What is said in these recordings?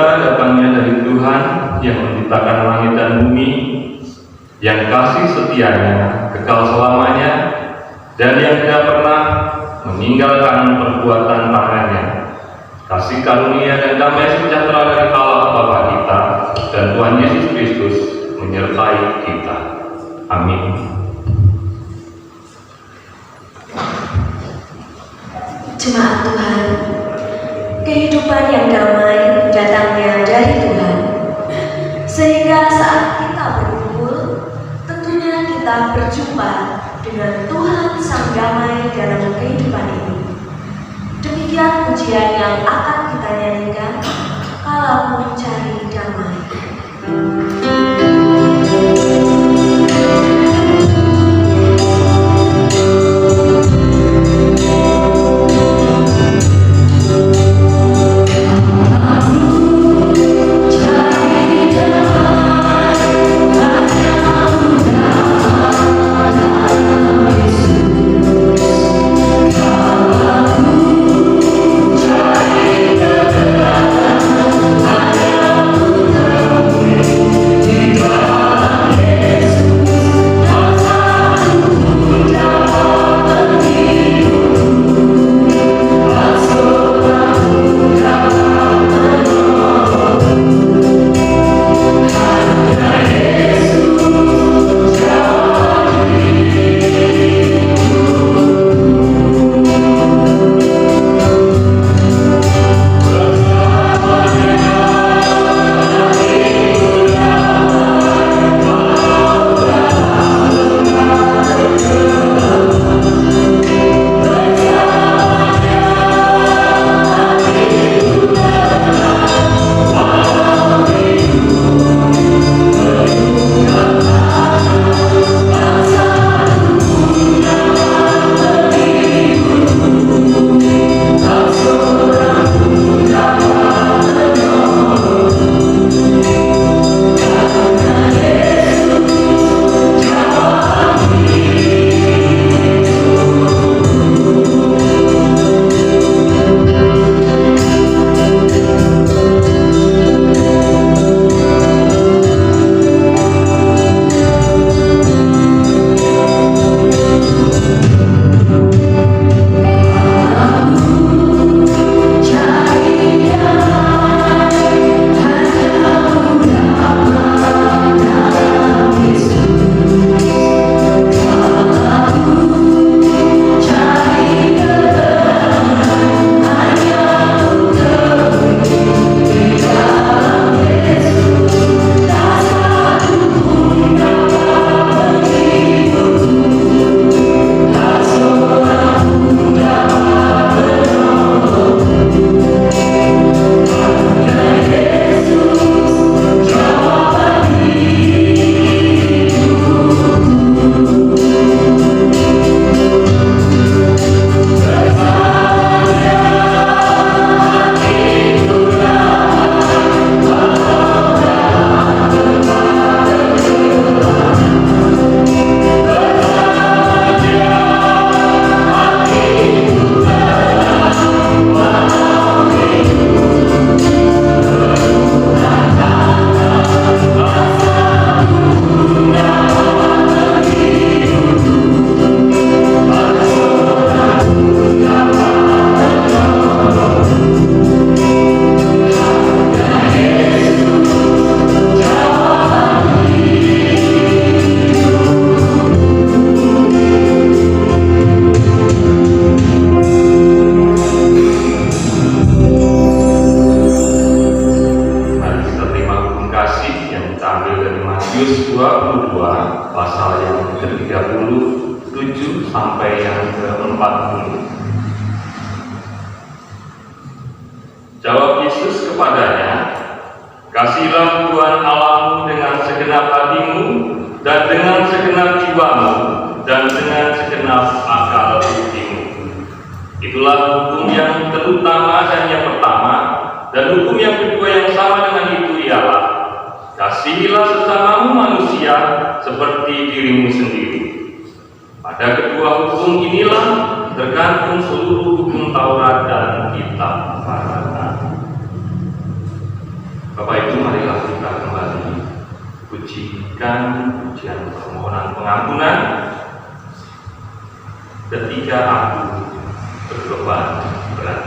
berita datangnya dari Tuhan yang menciptakan langit dan bumi, yang kasih setianya kekal selamanya, dan yang tidak pernah meninggalkan perbuatan tangannya. Kasih karunia dan damai sejahtera dari Allah Bapa kita dan Tuhan Yesus Kristus menyertai kita. Amin. Jemaat Tuhan, kehidupan yang damai datangnya dari Tuhan, sehingga saat kita berkumpul, tentunya kita berjumpa dengan Tuhan Sang Damai dalam kehidupan ini. Demikian pujian yang akan kita nyanyikan, kalau mencari damai. Matius 22 pasal yang ke-37 sampai yang ke-40. Jawab Yesus kepadanya, "Kasihilah Tuhan Allahmu dengan segenap hatimu, dan dengan segenap jiwamu, dan dengan segenap akal budimu." Itulah hukum yang terutama dan yang pertama, dan hukum yang kedua yang sama dengan itu ialah, "Kasihilah sesamamu manusia seperti dirimu sendiri." Pada kedua hukum inilah tergantung seluruh hukum Taurat dan kitab para nabi. Bapak Ibu, marilah kita kembali pujikan pujian permohonan pengampunan ketika aku berbeban berat.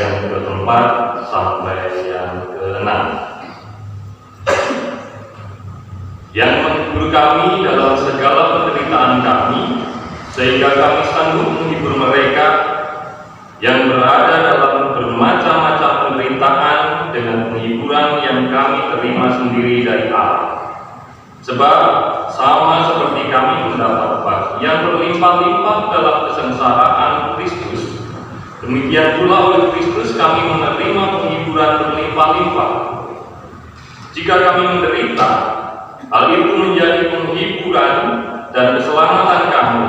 yang keempat sampai yang keenam. Yang menghibur kami dalam segala penderitaan kami, sehingga kami sanggup menghibur mereka yang berada dalam bermacam-macam penderitaan dengan penghiburan yang kami terima sendiri dari Allah. Sebab sama seperti kami mendapat bagian berlimpah-limpah dalam kesengsaraan Kristus, demikian pula oleh Kristus kami menerima penghiburan berlimpah-limpah. Jika kami menderita, hal itu menjadi penghiburan dan keselamatan kami.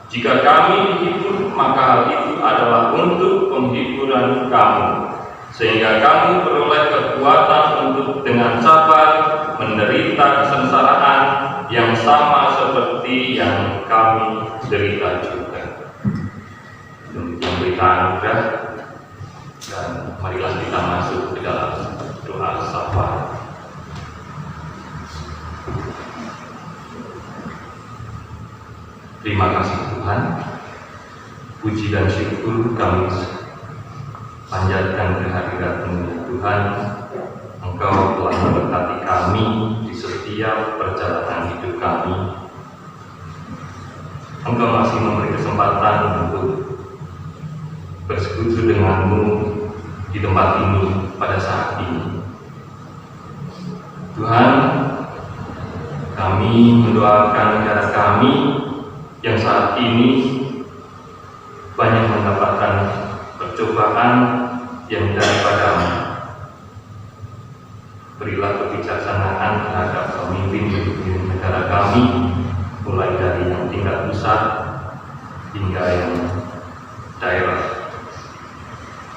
Jika kami dihibur, maka hal itu adalah untuk penghiburan kamu, sehingga kamu beroleh kekuatan untuk dengan sabar menderita kesengsaraan yang sama seperti yang kami derita juga. Demikian berita anugerah, dan marilah kita masuk ke dalam doa syafaat. Terima kasih Tuhan, puji dan syukur kami panjatkan kehadirat-Mu ya Tuhan. Engkau telah memberkati kami di setiap perjalanan hidup kami. Engkau masih memberi kesempatan untuk bersekutu dengan-Mu di tempat ini pada saat ini. Tuhan, kami mendoakan negara kami yang saat ini banyak mendapatkan percobaan yang daripada-Mu. Berilah kebijaksanaan terhadap pemimpin negara kami, mulai dari yang tingkat pusat hingga yang daerah,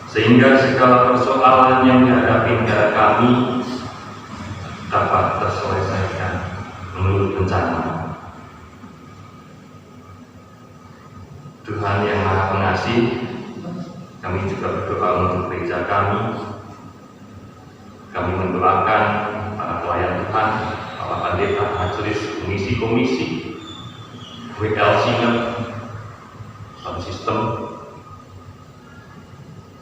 sehingga segala persoalan yang dihadapi negara kami dapat terselesaikan menurut rencana. Tuhan yang Maha Pengasih, kami juga berdoa untuk gereja kami. Kami mendoakan para pelayan Tuhan, para pendeta, majelis, komisi-komisi, WL Synod, sound system,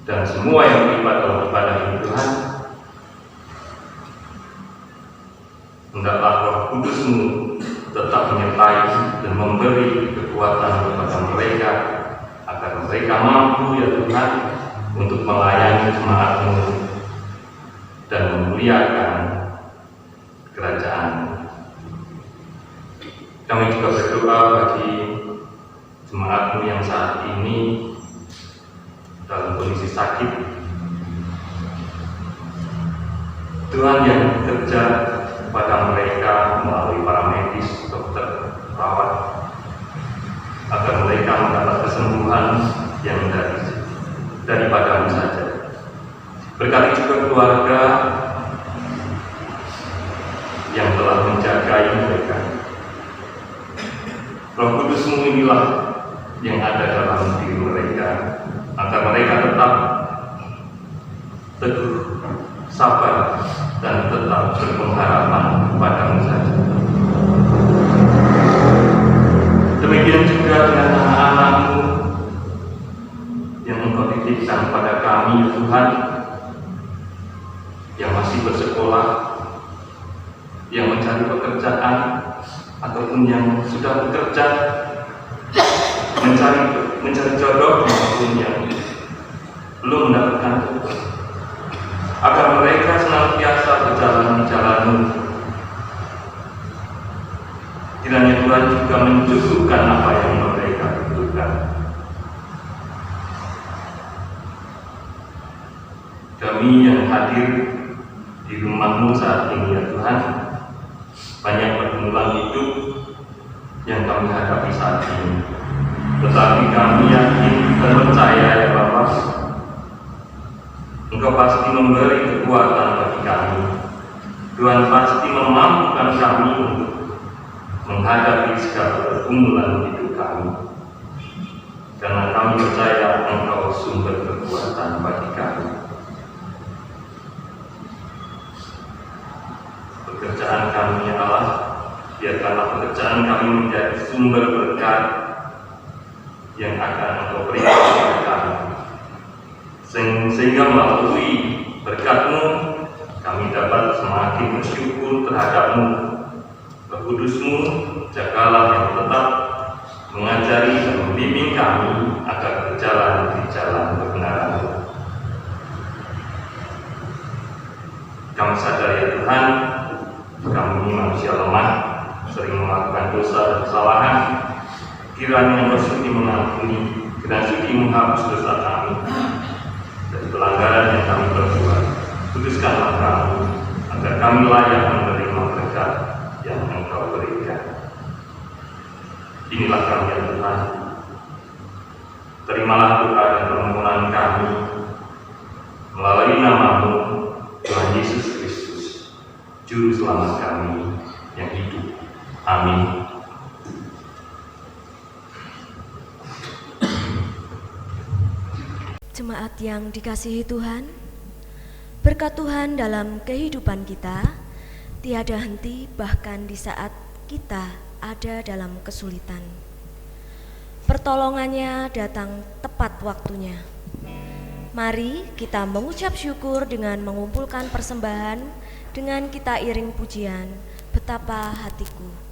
dan semua yang terlibat dalam ibadah ini Tuhan. Hendaklah Roh Kudus-Mu tetap menyertai dan memberi kekuatan kepada mereka, agar mereka mampu ya Tuhan untuk melayani jemaat-Mu dan memuliakan kerajaan. Kami juga berdoa bagi jemaat-Mu yang saat ini dalam kondisi sakit. Tuhan yang bekerja kepada mereka melalui para medis, dokter, perawat, agar mereka mendapat kesembuhan yang daripada-Mu saja. Berkati juga keluarga yang telah menjagai mereka. Roh Kudus-Mu inilah yang ada dalam diri mereka, agar mereka tetap teguh, sabar, dan tetap berpengharapan kepada-Mu saja. Demikian juga dengan anak-anak-Mu yang Engkau titipkan pada kami, Tuhan, yang masih bersekolah, yang mencari pekerjaan, ataupun yang sudah bekerja, mencari jodoh, maupun yang belum mendapatkan jodoh, agar mereka senantiasa berjalan di jalan-Mu. Kiranya Tuhan juga mencukupkan apa yang mereka butuhkan. Kami yang hadir di rumah-Mu saat ini ya Tuhan, banyak pergumulan hidup yang kami hadapi saat ini, tetapi kami yakin dan percaya ya Bapak, Engkau pasti memberi kekuatan bagi kami. Tuhan pasti memampukan kami untuk menghadapi segala pergumulan hidup kami, karena kami percaya Engkau sumber kekuatan bagi kami. Pekerjaan kami ya Allah, biarkanlah pekerjaan kami menjadi sumber berkat yang akan Engkau berikan kepada kami, sehingga sehingga melalui berkat-Mu kami dapat semakin bersyukur terhadap-Mu. Roh Kudus-Mu, jagalah yang tetap mengajari dan membimbing kami agar berjalan di jalan kebenaran-Mu. Kami sadar ya Tuhan, kami ini manusia lemah, sering melakukan dosa dan kesalahan. Kiranya Engkau sudi mengampuni dan sudi menghapus dosa kami dan pelanggaran yang kami perbuat. Kuduskanlah kami agar kami layak menerima berkat yang Engkau berikan. Inilah kami ya Tuhan. Terimalah doa dan permohonan kami melalui nama-Mu, Tuhan Yesus Kristus, Juru Selamat kami yang hidup. Amin. Jemaat yang dikasihi Tuhan, berkat Tuhan dalam kehidupan kita tiada henti bahkan di saat kita ada dalam kesulitan. Pertolongannya datang tepat waktunya. Mari kita mengucap syukur dengan mengumpulkan persembahan, dengan kita iring pujian, betapa hatiku.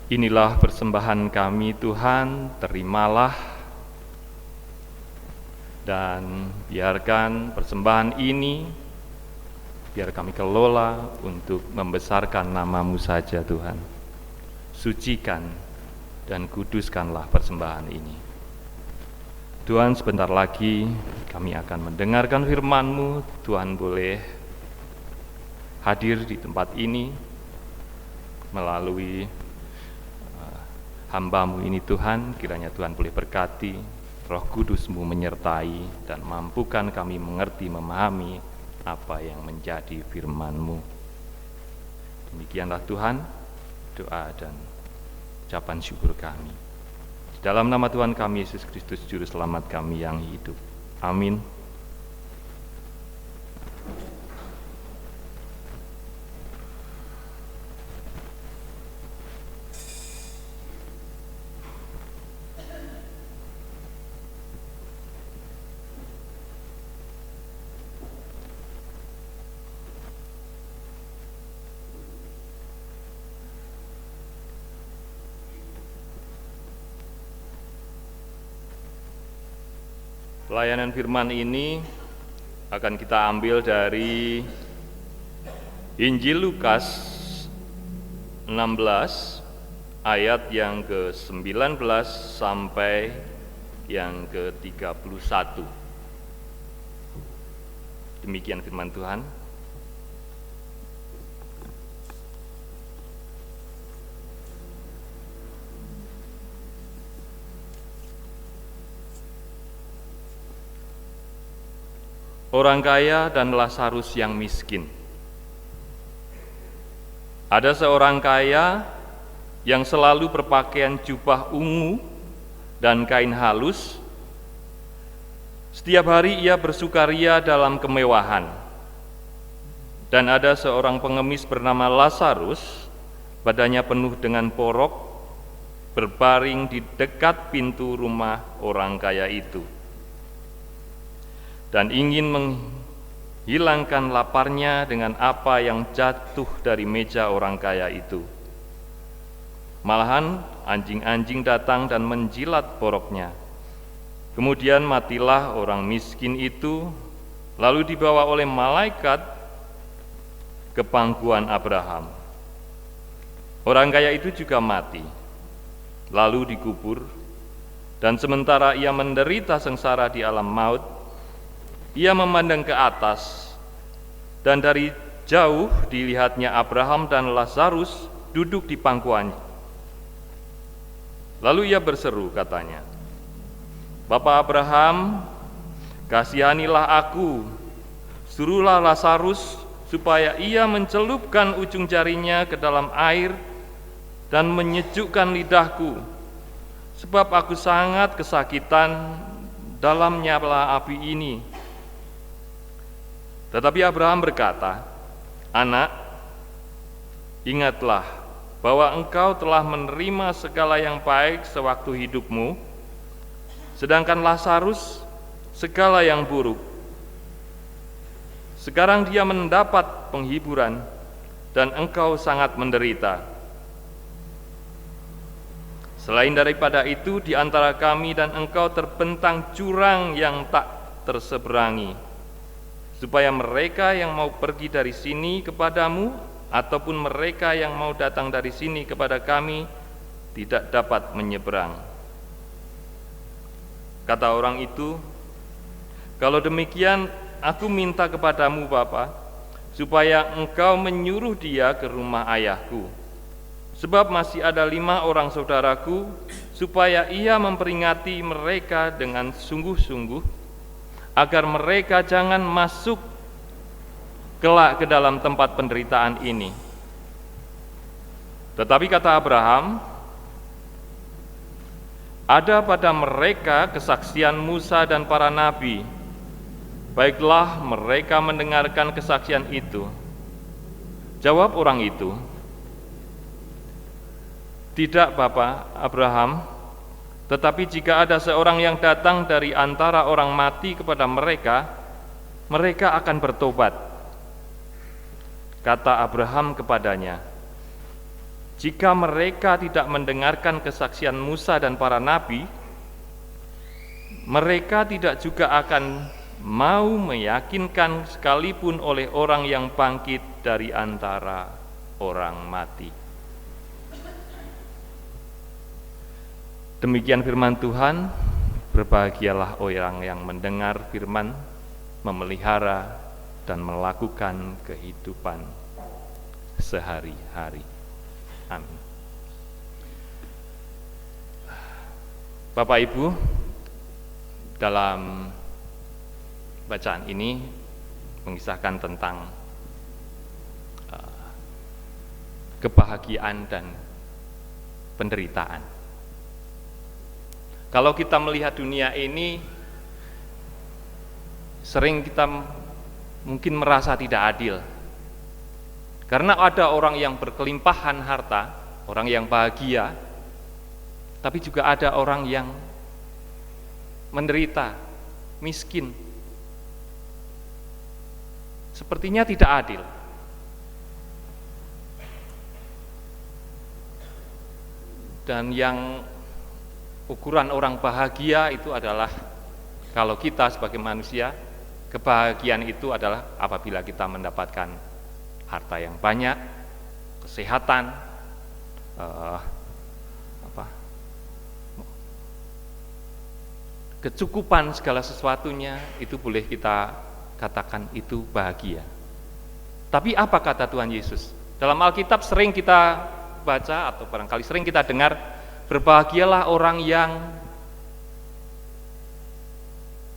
Inilah persembahan kami Tuhan, terimalah dan biarkan persembahan ini biar kami kelola untuk membesarkan nama-Mu saja Tuhan. Sucikan dan kuduskanlah persembahan ini. Tuhan, sebentar lagi kami akan mendengarkan firman-Mu. Tuhan boleh hadir di tempat ini melalui hamba-Mu ini Tuhan. Kiranya Tuhan boleh berkati, Roh Kudus-Mu menyertai dan mampukan kami mengerti, memahami apa yang menjadi firman-Mu. Demikianlah Tuhan, doa dan ucapan syukur kami. Di dalam nama Tuhan kami Yesus Kristus, Juru Selamat kami yang hidup. Amin. Pelayanan firman ini akan kita ambil dari Injil Lukas 16 ayat yang ke-19 sampai yang ke-31. Demikian firman Tuhan. Orang kaya dan Lazarus yang miskin. Ada seorang kaya yang selalu berpakaian jubah ungu dan kain halus. Setiap hari ia bersukaria dalam kemewahan. Dan ada seorang pengemis bernama Lazarus, badannya penuh dengan porok, berbaring di dekat pintu rumah orang kaya itu, dan ingin menghilangkan laparnya dengan apa yang jatuh dari meja orang kaya itu. Malahan anjing-anjing datang dan menjilat poroknya. Kemudian matilah orang miskin itu, lalu dibawa oleh malaikat ke pangkuan Abraham. Orang kaya itu juga mati, lalu dikubur, dan sementara ia menderita sengsara di alam maut, ia memandang ke atas, dan dari jauh dilihatnya Abraham dan Lazarus duduk di pangkuannya. Lalu ia berseru, katanya, "Bapa Abraham, kasihanilah aku, suruhlah Lazarus supaya ia mencelupkan ujung jarinya ke dalam air dan menyejukkan lidahku, sebab aku sangat kesakitan dalam nyala api ini." Tetapi Abraham berkata, "Anak, ingatlah bahwa engkau telah menerima segala yang baik sewaktu hidupmu, sedangkan Lazarus segala yang buruk. Sekarang dia mendapat penghiburan, dan engkau sangat menderita. Selain daripada itu, di antara kami dan engkau terbentang jurang yang tak terseberangi, supaya mereka yang mau pergi dari sini kepadamu ataupun mereka yang mau datang dari sini kepada kami tidak dapat menyeberang." Kata orang itu, "Kalau demikian, aku minta kepadamu, Bapa, supaya engkau menyuruh dia ke rumah ayahku, sebab masih ada 5 orang saudaraku, supaya ia memperingati mereka dengan sungguh-sungguh, agar mereka jangan masuk kelak ke dalam tempat penderitaan ini." Tetapi kata Abraham, "Ada pada mereka kesaksian Musa dan para nabi. Baiklah mereka mendengarkan kesaksian itu." Jawab orang itu, "Tidak, Bapa Abraham, tetapi jika ada seorang yang datang dari antara orang mati kepada mereka, mereka akan bertobat." Kata Abraham kepadanya, "Jika mereka tidak mendengarkan kesaksian Musa dan para nabi, mereka tidak juga akan mau meyakinkan sekalipun oleh orang yang bangkit dari antara orang mati." Demikian firman Tuhan. Berbahagialah orang yang mendengar firman, memelihara dan melakukan kehidupan sehari-hari. Amin. Bapak Ibu, dalam bacaan ini mengisahkan tentang kebahagiaan dan penderitaan. Kalau kita melihat dunia ini, sering kita mungkin merasa tidak adil. Karena ada orang yang berkelimpahan harta, orang yang bahagia, tapi juga ada orang yang menderita, miskin. Sepertinya tidak adil. Dan yang ukuran orang bahagia itu adalah, kalau kita sebagai manusia, kebahagiaan itu adalah apabila kita mendapatkan harta yang banyak, kesehatan, kecukupan segala sesuatunya, itu boleh kita katakan itu bahagia. Tapi apa kata Tuhan Yesus? Dalam Alkitab sering kita baca atau barangkali sering kita dengar, berbahagialah orang yang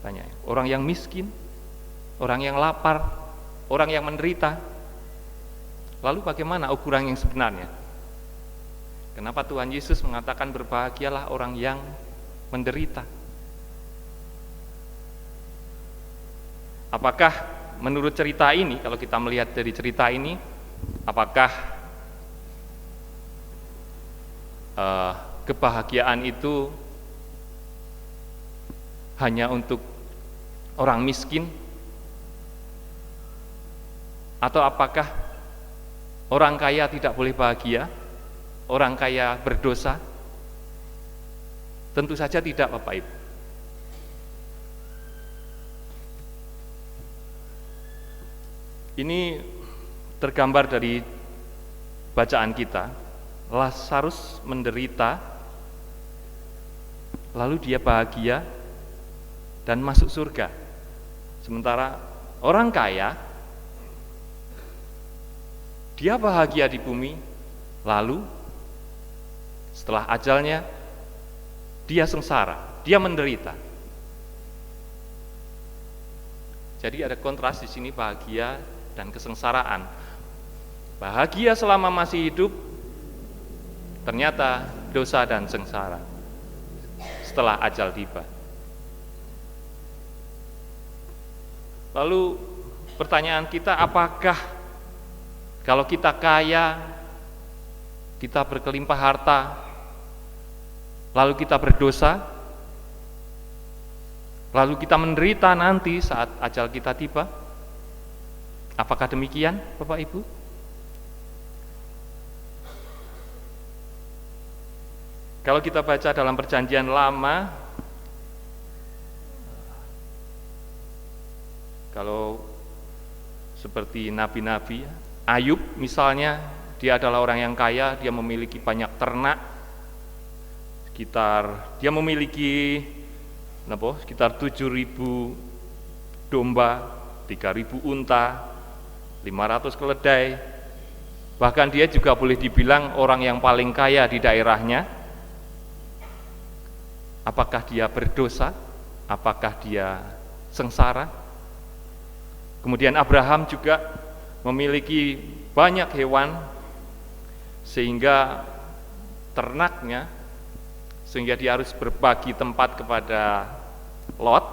banyak, orang yang miskin, orang yang lapar, orang yang menderita. Lalu bagaimana ukuran yang sebenarnya? Kenapa Tuhan Yesus mengatakan berbahagialah orang yang menderita? Apakah menurut cerita ini, kalau kita melihat dari cerita ini, apakah kebahagiaan itu hanya untuk orang miskin? Atau apakah orang kaya tidak boleh bahagia? Orang kaya berdosa? Tentu saja tidak, Bapak Ibu. Ini tergambar dari bacaan kita. Lazarus menderita, lalu dia bahagia dan masuk surga. Sementara orang kaya, dia bahagia di bumi, lalu setelah ajalnya dia sengsara, dia menderita. Jadi ada kontras di sini, bahagia dan kesengsaraan. Bahagia selama masih hidup, ternyata dosa dan sengsara setelah ajal tiba. Lalu pertanyaan kita, apakah kalau kita kaya, kita berkelimpah harta, lalu kita berdosa, lalu kita menderita nanti saat ajal kita tiba? Apakah demikian, Bapak Ibu? Kalau kita baca dalam Perjanjian Lama, kalau seperti nabi-nabi, Ayub misalnya, dia adalah orang yang kaya, dia memiliki banyak ternak, dia memiliki sekitar 7.000 domba, 3.000 unta, 500 keledai. Bahkan dia juga boleh dibilang orang yang paling kaya di daerahnya. Apakah dia berdosa? Apakah dia sengsara? Kemudian Abraham juga memiliki banyak hewan, sehingga ternaknya, sehingga dia harus berbagi tempat kepada Lot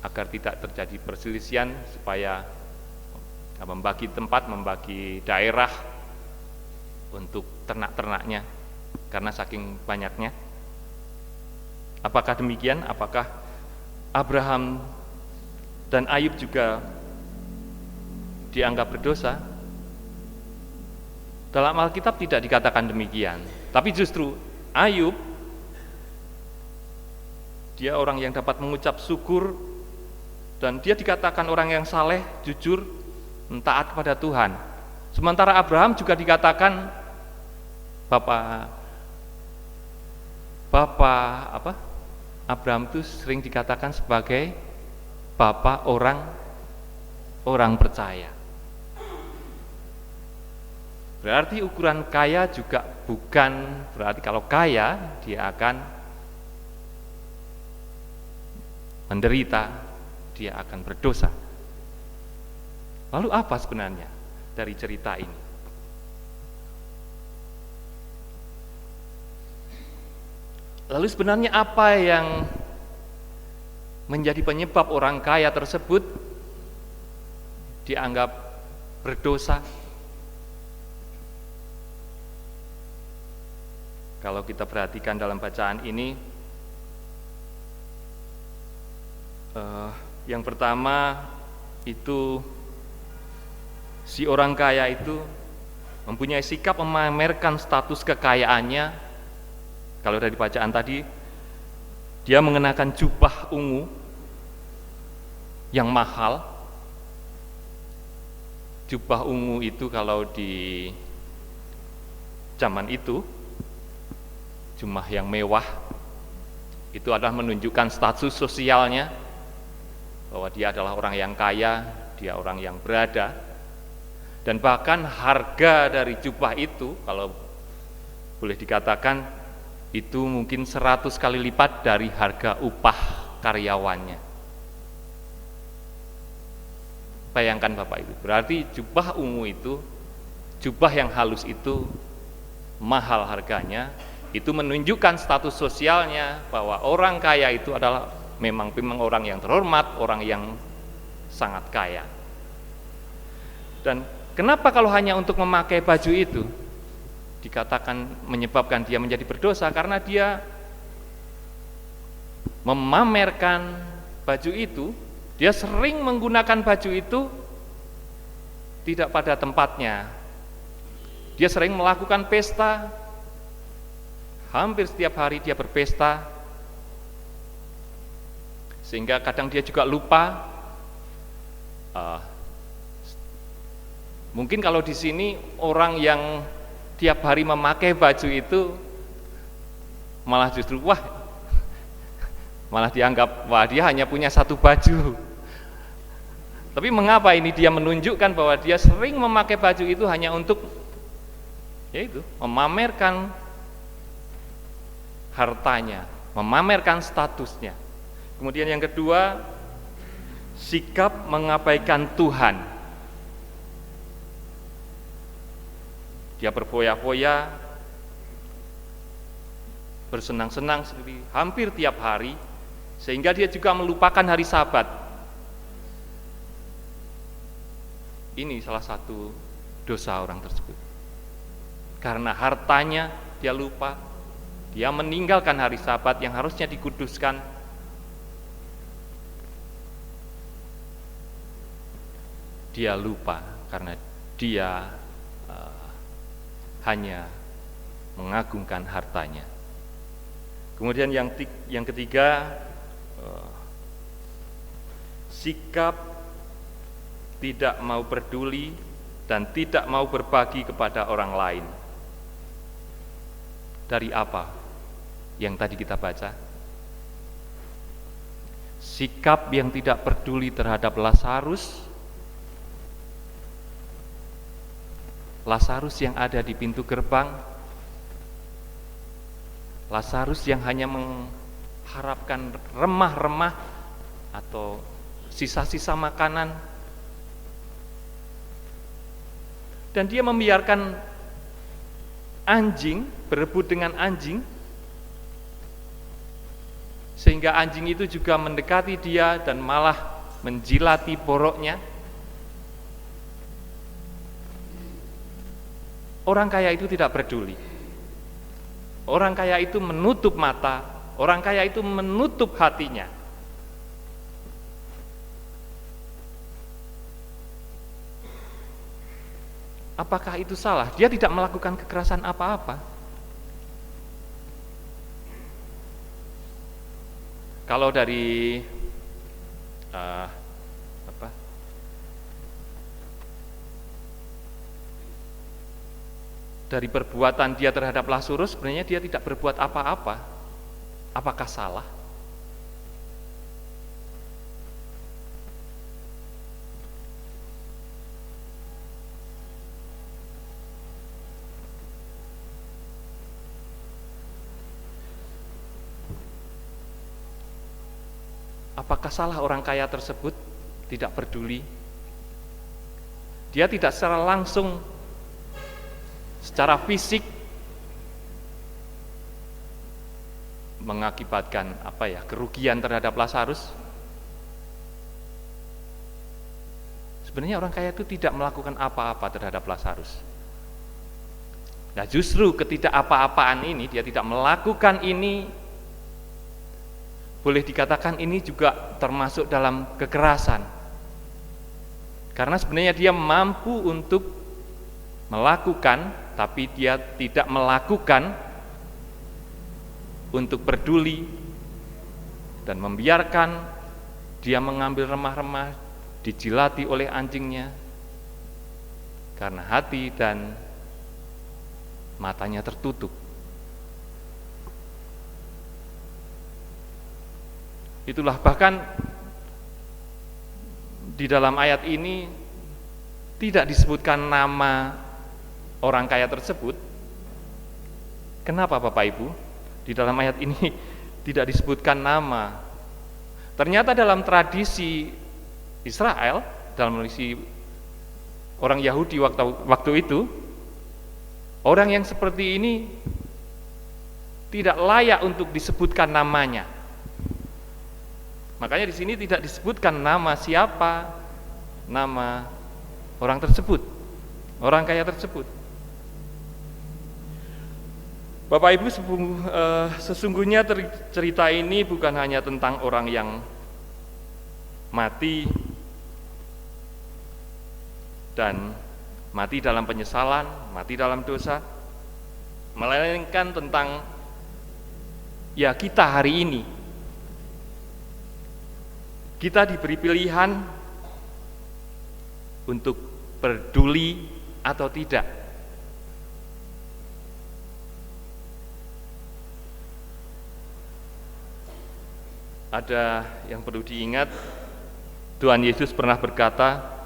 agar tidak terjadi perselisihan, supaya membagi tempat, membagi daerah untuk ternak-ternaknya karena saking banyaknya. Apakah demikian? Apakah Abraham dan Ayub juga dianggap berdosa? Dalam Alkitab tidak dikatakan demikian. Tapi justru Ayub, dia orang yang dapat mengucap syukur, dan dia dikatakan orang yang saleh, jujur, taat kepada Tuhan. Sementara Abraham juga dikatakan Abraham itu sering dikatakan sebagai bapak orang percaya. Berarti ukuran kaya juga bukan berarti kalau kaya dia akan menderita, dia akan berdosa. Lalu apa sebenarnya dari cerita ini? Lalu sebenarnya apa yang menjadi penyebab orang kaya tersebut dianggap berdosa? Kalau kita perhatikan dalam bacaan ini, yang pertama itu si orang kaya itu mempunyai sikap memamerkan status kekayaannya. Kalau dari bacaan tadi, dia mengenakan jubah ungu yang mahal. Jubah ungu itu kalau di zaman itu jubah yang mewah, itu adalah menunjukkan status sosialnya, bahwa dia adalah orang yang kaya, dia orang yang berada. Dan bahkan harga dari jubah itu, kalau boleh dikatakan, itu mungkin 100 kali lipat dari harga upah karyawannya. Bayangkan Bapak Ibu, berarti jubah ungu itu, jubah yang halus itu mahal harganya. Itu menunjukkan status sosialnya, bahwa orang kaya itu adalah memang orang yang terhormat, orang yang sangat kaya. Dan kenapa kalau hanya untuk memakai baju itu dikatakan menyebabkan dia menjadi berdosa? Karena dia memamerkan baju itu, dia sering menggunakan baju itu tidak pada tempatnya. Dia sering melakukan pesta. Hampir setiap hari dia berpesta, sehingga kadang dia juga lupa. Mungkin kalau di sini orang yang tiap hari memakai baju itu malah justru malah dianggap dia hanya punya satu baju. Tapi mengapa ini dia menunjukkan bahwa dia sering memakai baju itu hanya untuk yaitu memamerkan hartanya, memamerkan statusnya. Kemudian yang kedua, sikap mengabaikan Tuhan. Dia berfoya-foya, bersenang-senang hampir tiap hari, sehingga dia juga melupakan hari Sabat. Ini salah satu dosa orang tersebut. Karena hartanya dia lupa. Dia meninggalkan hari Sabat yang harusnya dikuduskan. Dia lupa karena dia hanya mengagungkan hartanya. Kemudian yang ketiga, sikap tidak mau peduli dan tidak mau berbagi kepada orang lain. Dari apa yang tadi kita baca? Sikap yang tidak peduli terhadap Lazarus yang ada di pintu gerbang, Lazarus yang hanya mengharapkan remah-remah atau sisa-sisa makanan, dan dia membiarkan anjing berebut dengan anjing, sehingga anjing itu juga mendekati dia dan malah menjilati boroknya. Orang kaya itu tidak peduli. Orang kaya itu menutup mata, orang kaya itu menutup hatinya. Apakah itu salah? Dia tidak melakukan kekerasan apa-apa. Kalau dari dari perbuatan dia terhadap Lazarus, sebenarnya dia tidak berbuat apa-apa. Apakah salah? Apakah salah orang kaya tersebut tidak peduli? Dia tidak secara langsung, secara fisik mengakibatkan kerugian terhadap Lazarus. Sebenarnya orang kaya itu tidak melakukan apa-apa terhadap Lazarus. Nah, justru ketidakapa-apaan ini, dia tidak melakukan ini, boleh dikatakan ini juga termasuk dalam kekerasan. Karena sebenarnya dia mampu untuk melakukan, tapi dia tidak melakukan untuk peduli dan membiarkan dia mengambil remah-remah, dijilati oleh anjingnya, karena hati dan matanya tertutup. Itulah bahkan di dalam ayat ini tidak disebutkan nama orang kaya tersebut. Kenapa Bapak Ibu? Di dalam ayat ini tidak disebutkan nama. Ternyata dalam tradisi Israel, dalam tradisi orang Yahudi waktu itu, orang yang seperti ini tidak layak untuk disebutkan namanya. Makanya di sini tidak disebutkan nama siapa, nama orang tersebut, orang kaya tersebut. Bapak Ibu, sesungguhnya cerita ini bukan hanya tentang orang yang mati dan mati dalam penyesalan, mati dalam dosa, melainkan tentang kita hari ini. Kita diberi pilihan untuk peduli atau tidak. Ada yang perlu diingat, Tuhan Yesus pernah berkata,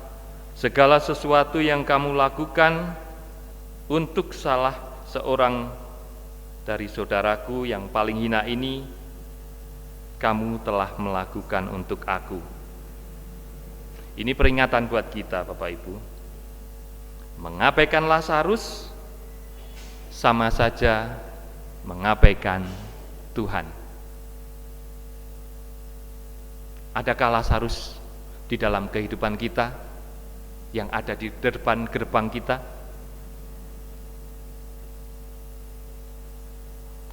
segala sesuatu yang kamu lakukan untuk salah seorang dari saudaraku yang paling hina ini, kamu telah melakukan untuk aku. Ini peringatan buat kita Bapak Ibu. Mengabaikan Lazarus sama saja mengabaikan Tuhan. Adakah Lazarus di dalam kehidupan kita yang ada di depan gerbang kita?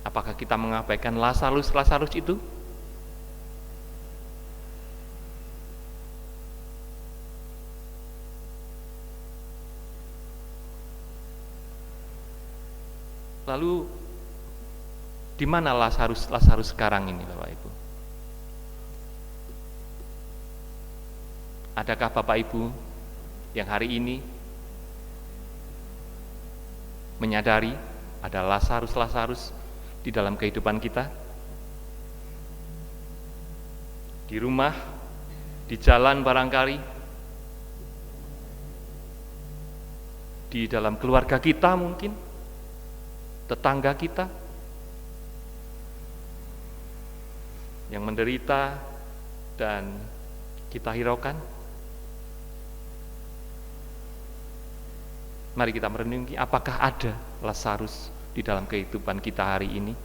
Apakah kita mengabaikan Lazarus itu? Lalu di mana Lazarus sekarang ini Bapak Ibu? Adakah Bapak Ibu yang hari ini menyadari ada Lazarus di dalam kehidupan kita? Di rumah, di jalan barangkali, di dalam keluarga kita mungkin, tetangga kita yang menderita dan kita hiraukan. Mari kita merenungi, apakah ada Lazarus di dalam kehidupan kita hari ini?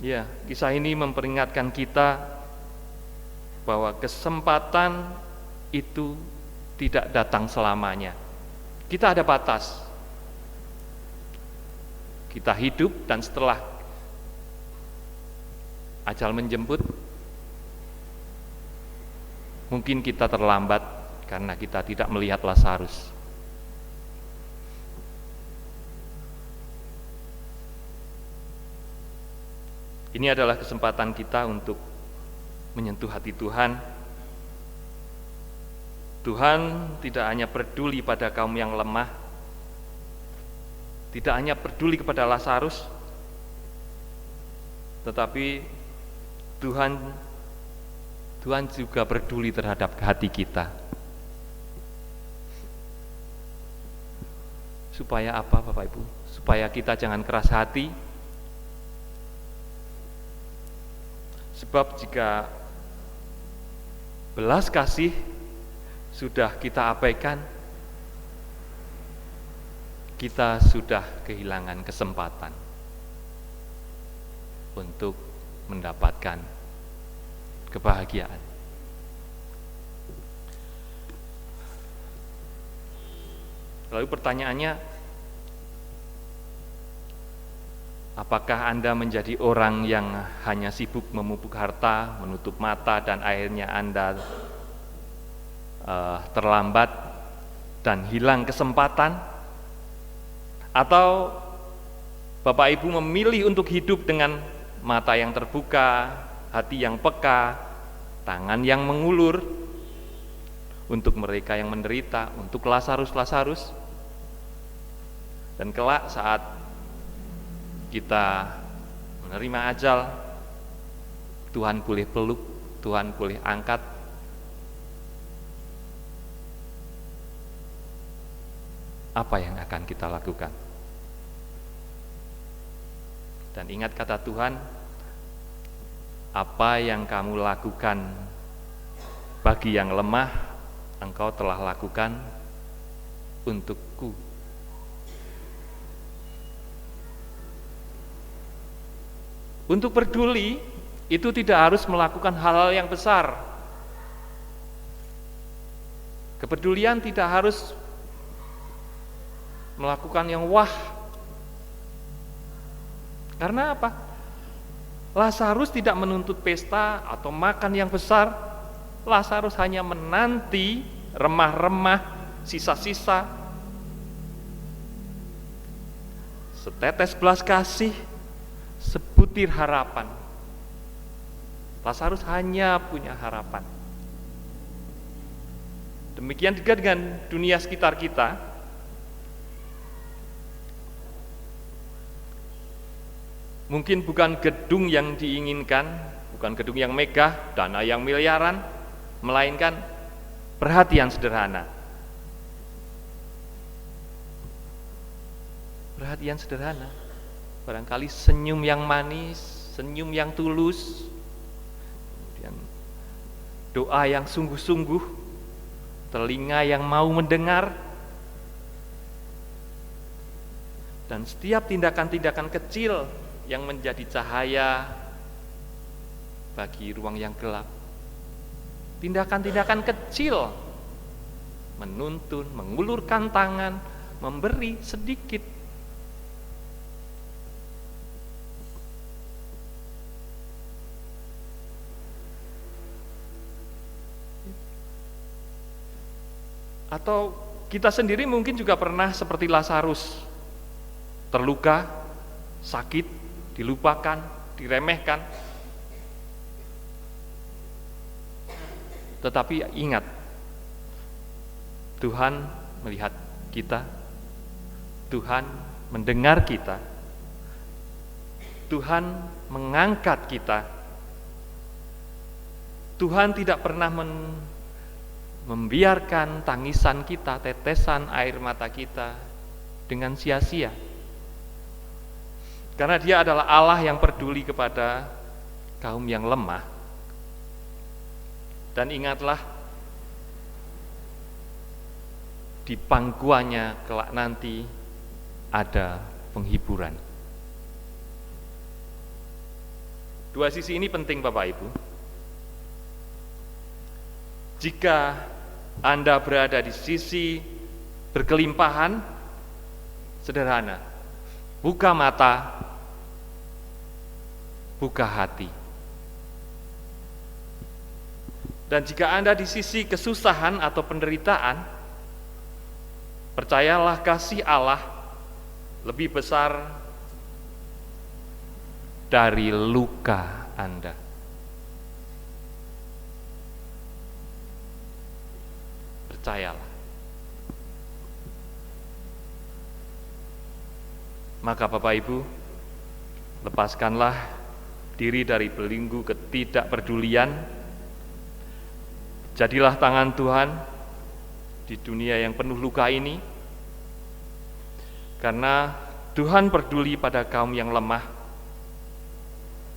Ya, kisah ini memperingatkan kita bahwa kesempatan itu tidak datang selamanya. Kita ada batas. Kita hidup dan setelah ajal menjemput, mungkin kita terlambat karena kita tidak melihat Lazarus. Ini adalah kesempatan kita untuk menyentuh hati Tuhan. Tuhan tidak hanya peduli pada kaum yang lemah, tidak hanya peduli kepada Lazarus, tetapi Tuhan juga peduli terhadap hati kita. Supaya apa Bapak Ibu? Supaya kita jangan keras hati, Sebab jika belas kasih sudah kita abaikan, kita sudah kehilangan kesempatan untuk mendapatkan kebahagiaan. Lalu pertanyaannya, apakah Anda menjadi orang yang hanya sibuk memupuk harta, menutup mata, dan akhirnya Anda terlambat dan hilang kesempatan? Atau Bapak Ibu memilih untuk hidup dengan mata yang terbuka, hati yang peka, tangan yang mengulur untuk mereka yang menderita, untuk Lazarus, dan kelak saat kita menerima ajal, Tuhan boleh peluk, Tuhan boleh angkat. Apa yang akan kita lakukan? Dan ingat kata Tuhan, apa yang kamu lakukan bagi yang lemah, engkau telah lakukan untukku. Untuk peduli itu tidak harus melakukan hal-hal yang besar. Kepedulian tidak harus melakukan yang wah. Karena apa? Lazarus tidak menuntut pesta atau makan yang besar. Lazarus hanya menanti remah-remah, sisa-sisa, setetes belas kasih, sebutir harapan. Lazarus hanya punya harapan. Demikian juga dengan dunia sekitar kita. Mungkin bukan gedung yang diinginkan, bukan gedung yang megah, dana yang miliaran, melainkan perhatian sederhana. Perhatian sederhana. Barangkali senyum yang manis, senyum yang tulus, kemudian doa yang sungguh-sungguh, telinga yang mau mendengar, dan setiap tindakan-tindakan kecil yang menjadi cahaya bagi ruang yang gelap. Tindakan-tindakan kecil, menuntun, mengulurkan tangan, memberi sedikit. Atau kita sendiri mungkin juga pernah seperti Lazarus, terluka, sakit, dilupakan, diremehkan. Tetapi ingat, Tuhan melihat kita, Tuhan mendengar kita, Tuhan mengangkat kita. Tuhan tidak pernah membiarkan tangisan kita, tetesan air mata kita dengan sia-sia. Karena Dia adalah Allah yang peduli kepada kaum yang lemah. Dan ingatlah, di pangkuannya kelak nanti ada penghiburan. Dua sisi ini penting Bapak Ibu. Jika Anda berada di sisi berkelimpahan, sederhana, buka mata, buka hati. Dan jika Anda di sisi kesusahan atau penderitaan, percayalah kasih Allah lebih besar dari luka Anda. Percayalah. Maka Bapak Ibu, lepaskanlah diri dari belenggu ketidakpedulian. Jadilah tangan Tuhan di dunia yang penuh luka ini, karena Tuhan peduli pada kaum yang lemah.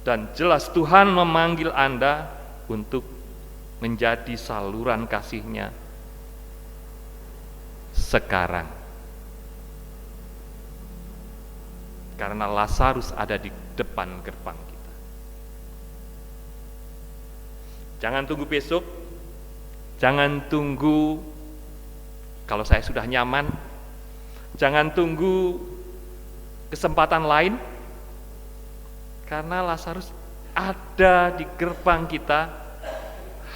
Dan jelas Tuhan memanggil Anda untuk menjadi saluran kasih-Nya sekarang. Karena Lazarus ada di depan gerbang kita. Jangan tunggu besok, jangan tunggu kalau saya sudah nyaman, jangan tunggu kesempatan lain, karena Lazarus ada di gerbang kita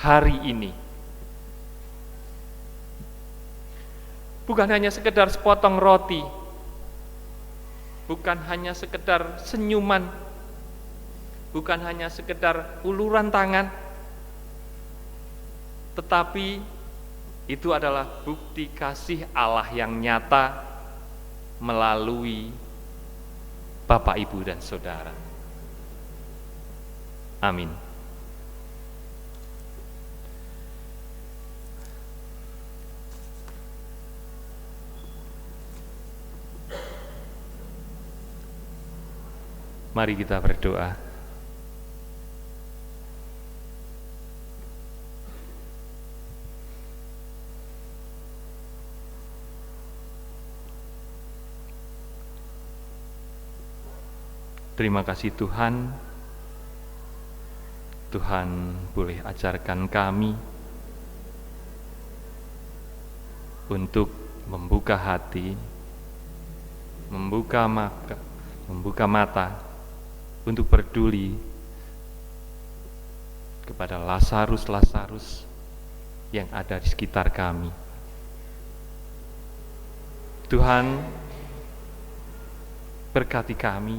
hari ini. Bukan hanya sekedar sepotong roti, bukan hanya sekedar senyuman, bukan hanya sekedar uluran tangan, tetapi itu adalah bukti kasih Allah yang nyata melalui Bapak, Ibu, dan Saudara. Amin. Mari kita berdoa. Terima kasih Tuhan, Tuhan boleh ajarkan kami untuk membuka hati, membuka mata, untuk peduli kepada Lazarus yang ada di sekitar kami. Tuhan, berkati kami,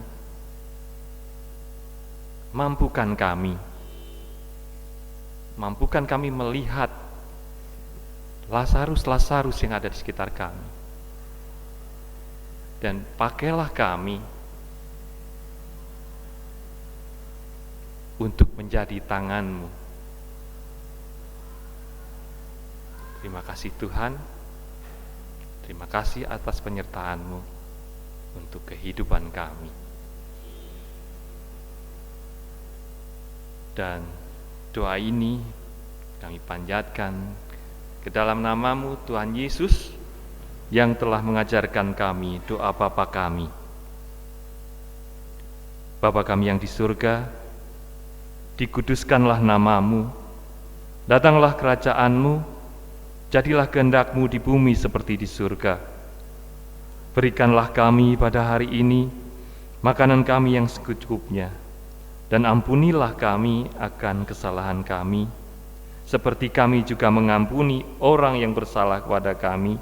mampukan kami melihat Lazarus yang ada di sekitar kami, dan pakailah kami untuk menjadi tangan-Mu. Terima kasih Tuhan, terima kasih atas penyertaan-Mu untuk kehidupan kami. Dan doa ini kami panjatkan ke dalam nama-Mu Tuhan Yesus yang telah mengajarkan kami doa Bapa kami. Bapa kami yang di surga, dikuduskanlah nama-Mu, datanglah kerajaan-Mu, jadilah kehendak-Mu di bumi seperti di surga. Berikanlah kami pada hari ini makanan kami yang secukupnya, dan ampunilah kami akan kesalahan kami, seperti kami juga mengampuni orang yang bersalah kepada kami.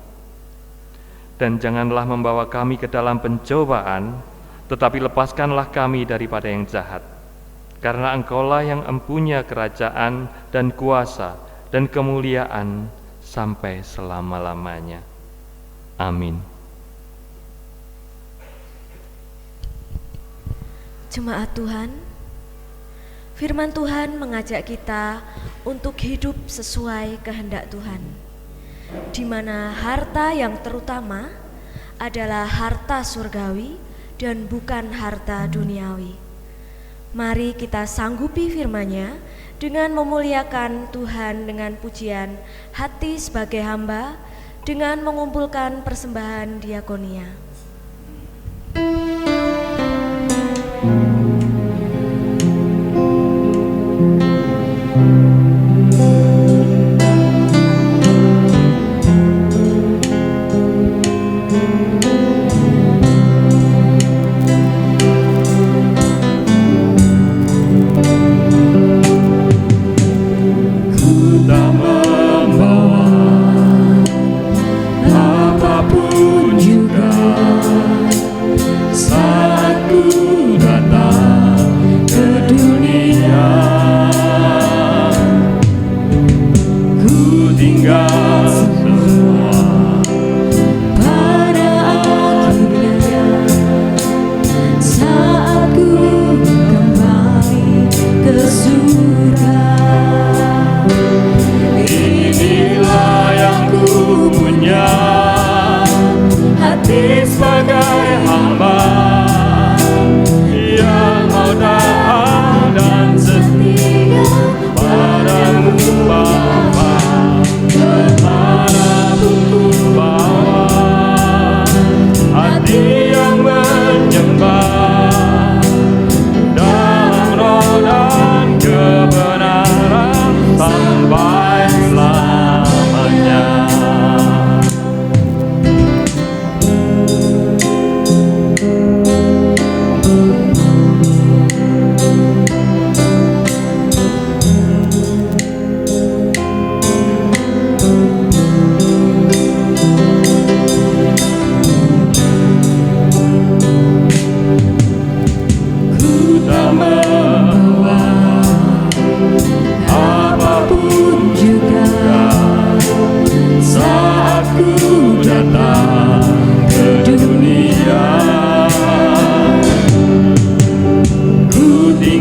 Dan janganlah membawa kami ke dalam pencobaan, tetapi lepaskanlah kami daripada yang jahat. Karena Engkaulah yang empunya kerajaan dan kuasa dan kemuliaan sampai selama-lamanya. Amin. Jemaat Tuhan, firman Tuhan mengajak kita untuk hidup sesuai kehendak Tuhan, di mana harta yang terutama adalah harta surgawi dan bukan harta duniawi. Mari kita sanggupi firman-Nya dengan memuliakan Tuhan dengan pujian hati sebagai hamba, dengan mengumpulkan persembahan diakonia. Apapun juga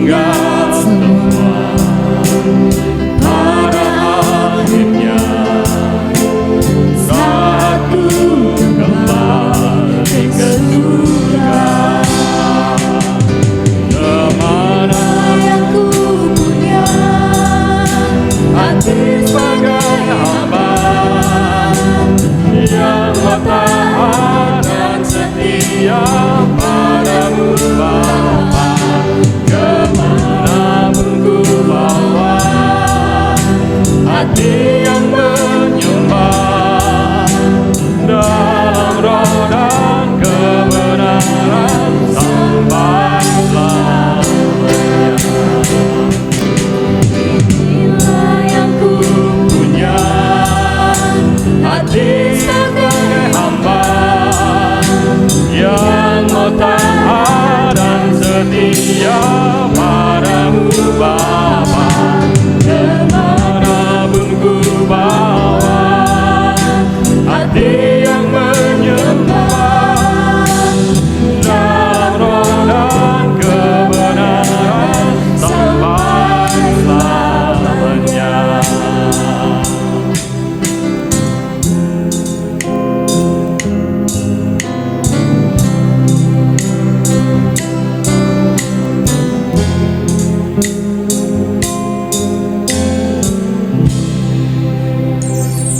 ingat semua. Pada akhirnya saat ku kembali ke surga, kemana yang ku punya hati sebagai hamba yang taat dan setia padamu Bapa. Kemanapun ku bawa hati yang menyembah dalam roh dan kebenaran sampai selamanya. Inilah yang ku punya, hati sebagai hamba yang mau taat dan setia padamu Bapa. Kemanapun ku bawa hati yang menyembah dalam roh dan kebenaran sampai selamanya.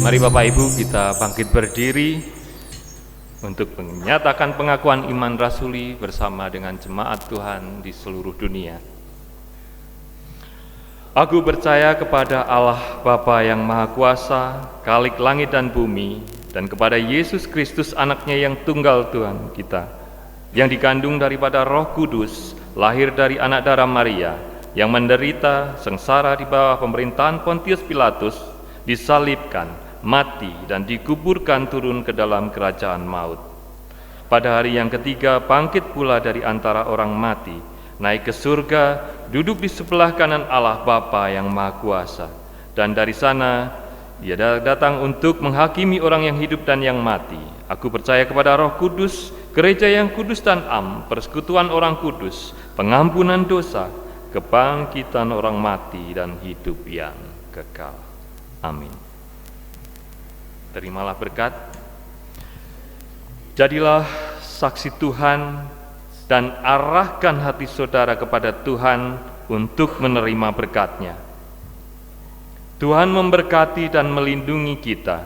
Mari Bapak Ibu kita bangkit berdiri untuk menyatakan pengakuan iman rasuli bersama dengan jemaat Tuhan di seluruh dunia. Aku percaya kepada Allah Bapa yang Maha Kuasa, Khalik langit dan bumi, dan kepada Yesus Kristus anaknya yang tunggal Tuhan kita, yang dikandung daripada Roh Kudus, lahir dari anak darah Maria, yang menderita sengsara di bawah pemerintahan Pontius Pilatus, disalibkan, mati dan dikuburkan turun ke dalam kerajaan maut. Pada hari yang ketiga bangkit pula dari antara orang mati, naik ke surga, duduk di sebelah kanan Allah Bapa yang Maha Kuasa. Dan dari sana Ia datang untuk menghakimi orang yang hidup dan yang mati. Aku percaya kepada Roh Kudus, gereja yang kudus dan am, persekutuan orang kudus, pengampunan dosa, kebangkitan orang mati dan hidup yang kekal. Amin. Terimalah berkat. Jadilah saksi Tuhan dan arahkan hati saudara kepada Tuhan untuk menerima berkat-Nya. Tuhan memberkati dan melindungi kita.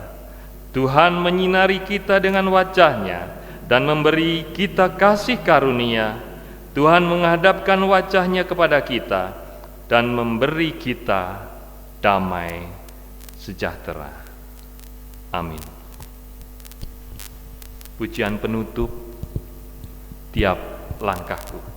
Tuhan menyinari kita dengan wajah-Nya dan memberi kita kasih karunia. Tuhan menghadapkan wajah-Nya kepada kita dan memberi kita damai sejahtera. Amin. Pujian penutup, tiap langkahku.